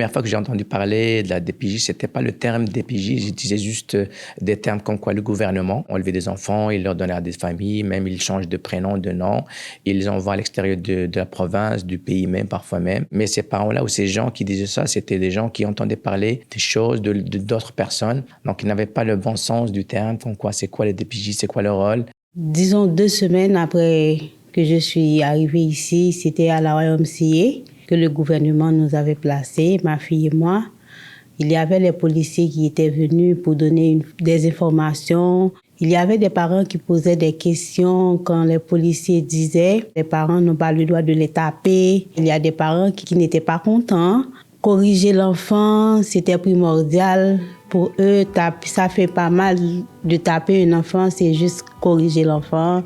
première fois que j'ai entendu parler de la DPJ, c'était pas le terme DPJ, j'utilisais juste des termes comme quoi le gouvernement enlevait des enfants, il leur donnait à des familles, même ils changent de prénom, de nom, ils les envoient à l'extérieur de la province, du pays même, parfois même. Mais ces parents-là ou ces gens qui disaient ça, c'était des gens qui entendaient parler des choses d'autres personnes. Donc, ils n'avaient pas le bon sens du terme, comme quoi c'est quoi les DPJ, c'est quoi leur rôle. Disons 2 semaines après que je suis arrivée ici, c'était à la YMCA que le gouvernement nous avait placés, ma fille et moi. Il y avait les policiers qui étaient venus pour donner des informations. Il y avait des parents qui posaient des questions quand les policiers disaient « les parents n'ont pas le droit de les taper ». Il y a des parents qui n'étaient pas contents. Corriger l'enfant, c'était primordial. Pour eux, ça fait pas mal de taper un enfant, c'est juste corriger l'enfant.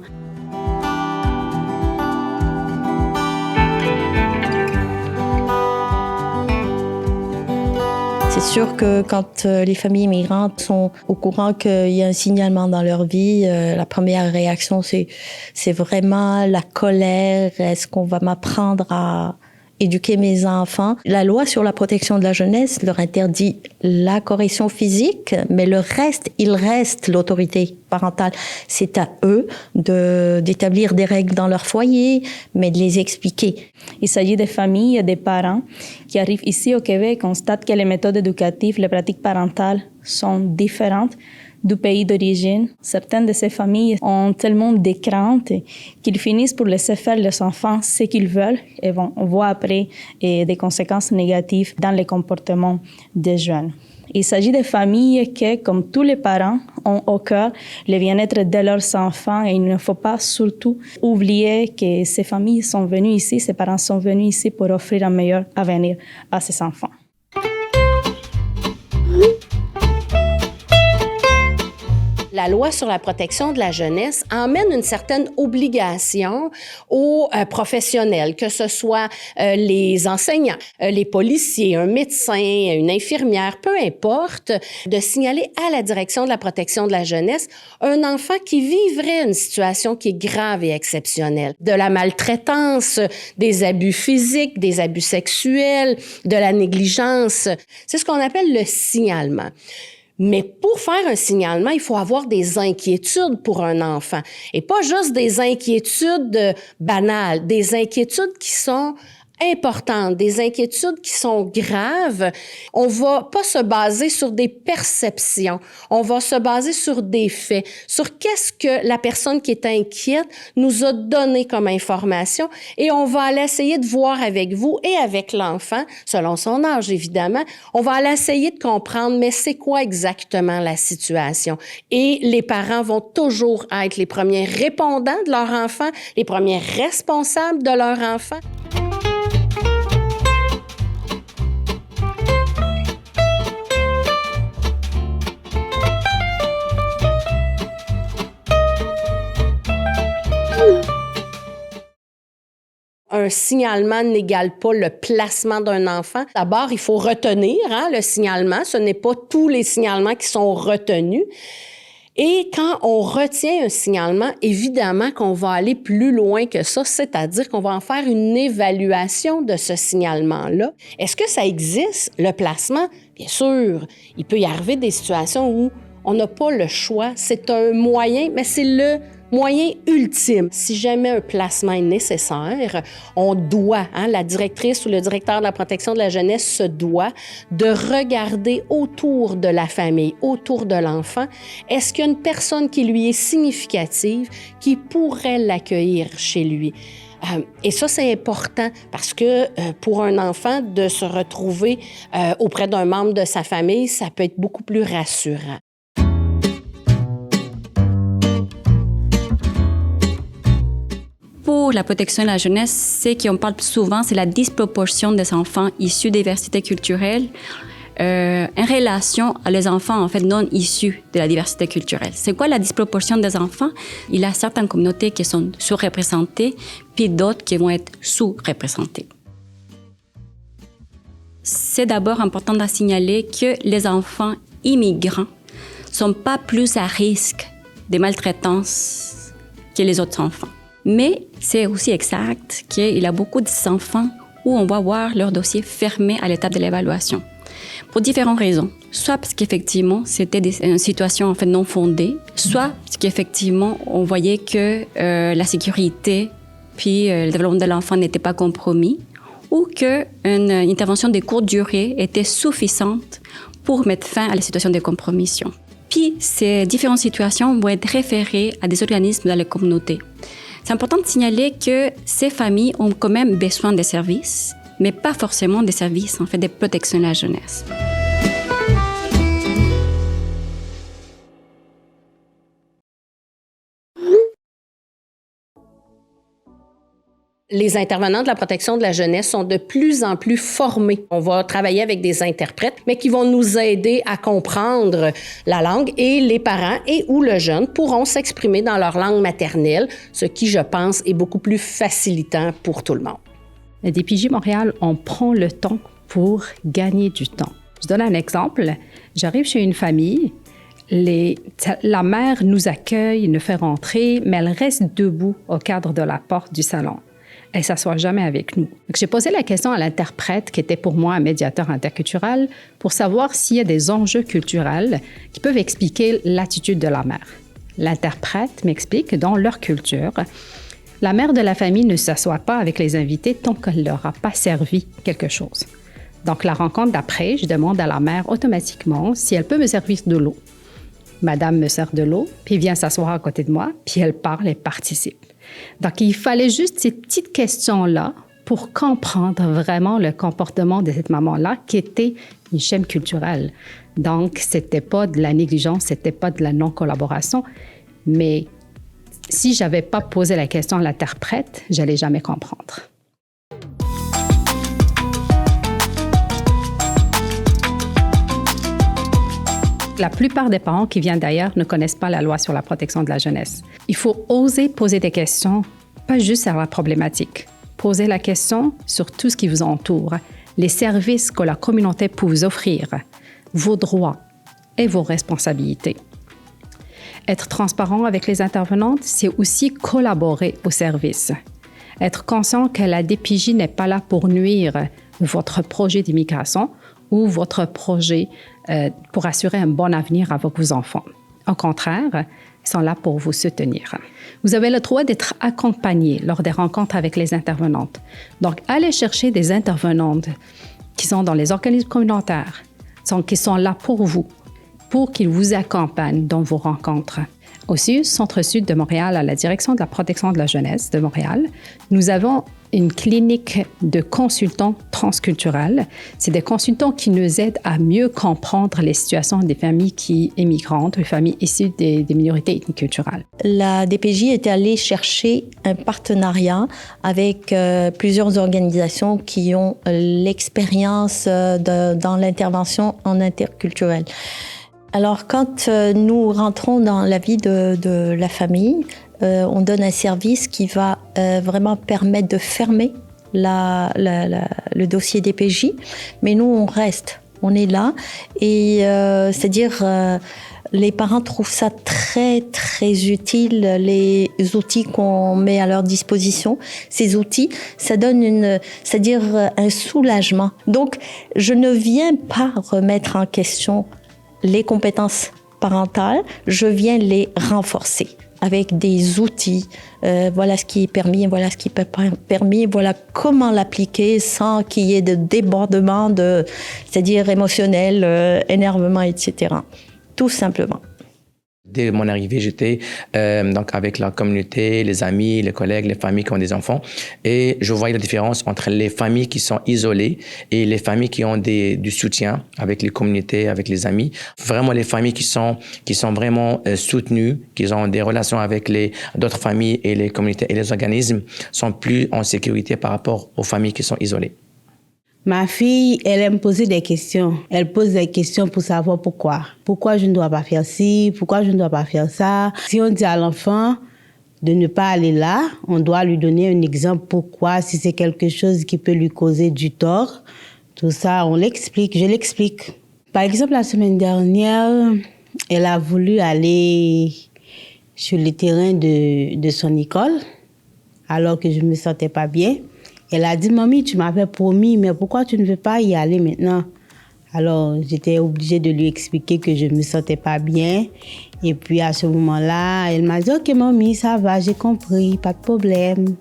C'est sûr que quand les familles immigrantes sont au courant qu'il y a un signalement dans leur vie, la première réaction, c'est vraiment la colère. Est-ce qu'on va m'apprendre à éduquer mes enfants? La loi sur la protection de la jeunesse leur interdit la correction physique, mais le reste, il reste l'autorité parentale. C'est à eux d'établir des règles dans leur foyer, mais de les expliquer. Il s'agit des familles et des parents qui arrivent ici au Québec, constatent que les méthodes éducatives, les pratiques parentales sont différentes du pays d'origine. Certaines de ces familles ont tellement de craintes qu'ils finissent pour laisser faire les enfants ce qu'ils veulent et on voit après des conséquences négatives dans les comportements des jeunes. Il s'agit de familles qui, comme tous les parents, ont au cœur le bien-être de leurs enfants et il ne faut pas surtout oublier que ces familles sont venues ici, ces parents sont venus ici pour offrir un meilleur avenir à ces enfants. La loi sur la protection de la jeunesse emmène une certaine obligation aux professionnels, que ce soit les enseignants, les policiers, un médecin, une infirmière, peu importe, de signaler à la direction de la protection de la jeunesse un enfant qui vivrait une situation qui est grave et exceptionnelle. De la maltraitance, des abus physiques, des abus sexuels, de la négligence. C'est ce qu'on appelle le signalement. Mais pour faire un signalement, il faut avoir des inquiétudes pour un enfant. Et pas juste des inquiétudes banales, des inquiétudes qui sont importantes, des inquiétudes qui sont graves. On va pas se baser sur des perceptions, on va se baser sur des faits, sur qu'est-ce que la personne qui est inquiète nous a donné comme information et on va aller essayer de voir avec vous et avec l'enfant, selon son âge évidemment, on va aller essayer de comprendre mais c'est quoi exactement la situation. Et les parents vont toujours être les premiers répondants de leur enfant, les premiers responsables de leur enfant. Un signalement n'égale pas le placement d'un enfant. D'abord, il faut retenir le signalement. Ce n'est pas tous les signalements qui sont retenus. Et quand on retient un signalement, évidemment qu'on va aller plus loin que ça, c'est-à-dire qu'on va en faire une évaluation de ce signalement-là. Est-ce que ça existe, le placement? Bien sûr, il peut y arriver des situations où on n'a pas le choix. C'est un moyen, mais c'est le moyen ultime. Si jamais un placement est nécessaire, on doit, la directrice ou le directeur de la protection de la jeunesse se doit de regarder autour de la famille, autour de l'enfant. Est-ce qu'il y a une personne qui lui est significative, qui pourrait l'accueillir chez lui? Et ça, c'est important parce que pour un enfant, de se retrouver auprès d'un membre de sa famille, ça peut être beaucoup plus rassurant. Pour la protection de la jeunesse, ce qu'on parle souvent, c'est la disproportion des enfants issus de diversité culturelle en relation à les enfants en fait non issus de la diversité culturelle. C'est quoi la disproportion des enfants? Il y a certaines communautés qui sont sous-représentées, puis d'autres qui vont être sous-représentées. C'est d'abord important de signaler que les enfants immigrants ne sont pas plus à risque de maltraitance que les autres enfants. Mais c'est aussi exact qu'il y a beaucoup d'enfants où on va voir leur dossier fermé à l'étape de l'évaluation. Pour différentes raisons. Soit parce qu'effectivement, c'était une situation en fait non fondée, soit parce qu'effectivement, on voyait que la sécurité puis le développement de l'enfant n'était pas compromis, ou qu'une intervention de courte durée était suffisante pour mettre fin à la situation de compromission. Puis, ces différentes situations vont être référées à des organismes dans la communauté. C'est important de signaler que ces familles ont quand même besoin des services, mais pas forcément des services en fait de protection de la jeunesse. Les intervenants de la protection de la jeunesse sont de plus en plus formés. On va travailler avec des interprètes, mais qui vont nous aider à comprendre la langue, et les parents et ou le jeune pourront s'exprimer dans leur langue maternelle, ce qui, je pense, est beaucoup plus facilitant pour tout le monde. À DPJ Montréal, on prend le temps pour gagner du temps. Je donne un exemple. J'arrive chez une famille, la mère nous accueille, nous fait rentrer, mais elle reste debout au cadre de la porte du salon. Elle ne s'assoit jamais avec nous. Donc, j'ai posé la question à l'interprète, qui était pour moi un médiateur interculturel, pour savoir s'il y a des enjeux culturels qui peuvent expliquer l'attitude de la mère. L'interprète m'explique que dans leur culture, la mère de la famille ne s'assoit pas avec les invités tant qu'elle ne leur a pas servi quelque chose. Donc, la rencontre d'après, je demande à la mère automatiquement si elle peut me servir de l'eau. Madame me sert de l'eau, puis vient s'asseoir à côté de moi, puis elle parle et participe. Donc, il fallait juste ces petites questions-là pour comprendre vraiment le comportement de cette maman-là, qui était une chaîne culturelle. Donc, c'était pas de la négligence, c'était pas de la non-collaboration, mais si j'avais pas posé la question à l'interprète, j'allais jamais comprendre. La plupart des parents qui viennent d'ailleurs ne connaissent pas la loi sur la protection de la jeunesse. Il faut oser poser des questions, pas juste sur la problématique. Posez la question sur tout ce qui vous entoure, les services que la communauté peut vous offrir, vos droits et vos responsabilités. Être transparent avec les intervenantes, c'est aussi collaborer au service. Être conscient que la DPJ n'est pas là pour nuire votre projet d'immigration ou votre projet pour assurer un bon avenir avec vos enfants. Au contraire, ils sont là pour vous soutenir. Vous avez le droit d'être accompagné lors des rencontres avec les intervenantes. Donc, allez chercher des intervenantes qui sont dans les organismes communautaires, qui sont là pour vous, pour qu'ils vous accompagnent dans vos rencontres. Aussi, Centre-Sud de Montréal, à la Direction de la protection de la jeunesse de Montréal, nous avons une clinique de consultants transculturels. C'est des consultants qui nous aident à mieux comprendre les situations des familles immigrantes, des familles issues des minorités ethniques culturelles. La DPJ est allée chercher un partenariat avec plusieurs organisations qui ont l'expérience dans l'intervention en interculturel. Alors, quand nous rentrons dans la vie de la famille, on donne un service qui va vraiment permettre de fermer le dossier DPJ, mais nous, on reste, on est là, et c'est-à-dire les parents trouvent ça très, très utile, les outils qu'on met à leur disposition. Ces outils, ça donne c'est-à-dire un soulagement. Donc, je ne viens pas remettre en question les compétences parentales, je viens les renforcer avec des outils. Voilà ce qui est permis, voilà ce qui n'est pas permis, voilà comment l'appliquer sans qu'il y ait de débordement, c'est-à-dire émotionnel, énervement, etc. Tout simplement. Dès mon arrivée, j'étais donc avec la communauté, les amis, les collègues, les familles qui ont des enfants. Et je voyais la différence entre les familles qui sont isolées et les familles qui ont du soutien avec les communautés, avec les amis. Vraiment, les familles qui sont vraiment soutenues, qui ont des relations avec d'autres familles et les communautés et les organismes, sont plus en sécurité par rapport aux familles qui sont isolées. Ma fille, elle aime poser des questions. Elle pose des questions pour savoir pourquoi. Pourquoi je ne dois pas faire ci? Pourquoi je ne dois pas faire ça? Si on dit à l'enfant de ne pas aller là, on doit lui donner un exemple pourquoi, si c'est quelque chose qui peut lui causer du tort. Tout ça, on l'explique, je l'explique. Par exemple, la semaine dernière, elle a voulu aller sur le terrain de son école, alors que je ne me sentais pas bien. Elle a dit, mamie, tu m'avais promis, mais pourquoi tu ne veux pas y aller maintenant? Alors, j'étais obligée de lui expliquer que je ne me sentais pas bien. Et puis, à ce moment-là, elle m'a dit, OK, mamie, ça va, j'ai compris, pas de problème.